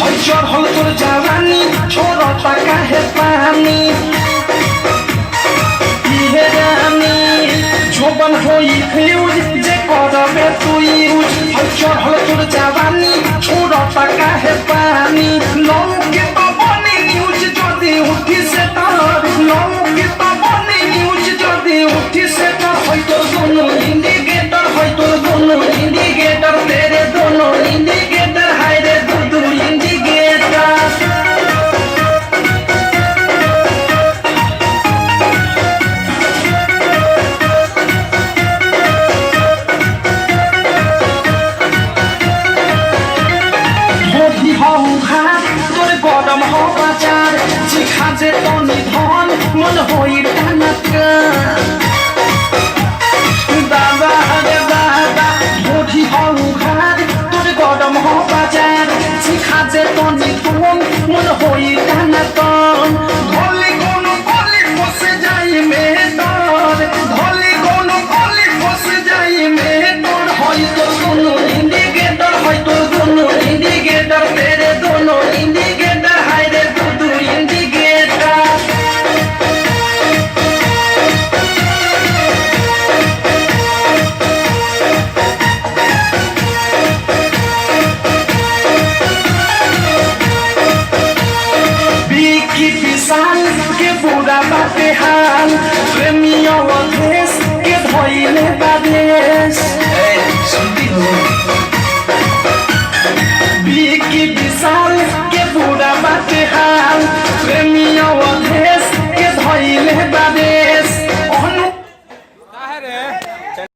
चढ़ल तोर जवानी छोड़ता काहे पानी इहे रानी जोबन होई फ्यूज जे करबे तू यूज चढ़ल तोर जवानी छोड़ता काहे पानी लौके तो बनी न्यूज जदी उठी से तार लौके तो बनी न्यूज जदी उठी से तार होई तो दोनों इंडिकेटर होई तो दोनों इंडिकेटर तेरे दोनों इंडिकेटर हाय रे दू इंडिकेटर तोरे गरम हो बाजार जिखा जे तनी धन मन होई टानका दादा रे दादा मोठी हो घाट तोरे गरम हो बाजार जिखा जे तनी धन मन होई टानका धोली कोनो गली फस जाई में तोर धोली कोनो गली फस जाई में तोर होई तो दोनों इंडिकेटर होई तो दोनों इंडिकेटर तेरे दोनों इंडिकेटर हाय रे दू इंडिकेटर बिकी विशाल के बुरा बाटे हाल प्रेमियों देश के धोइले बादेश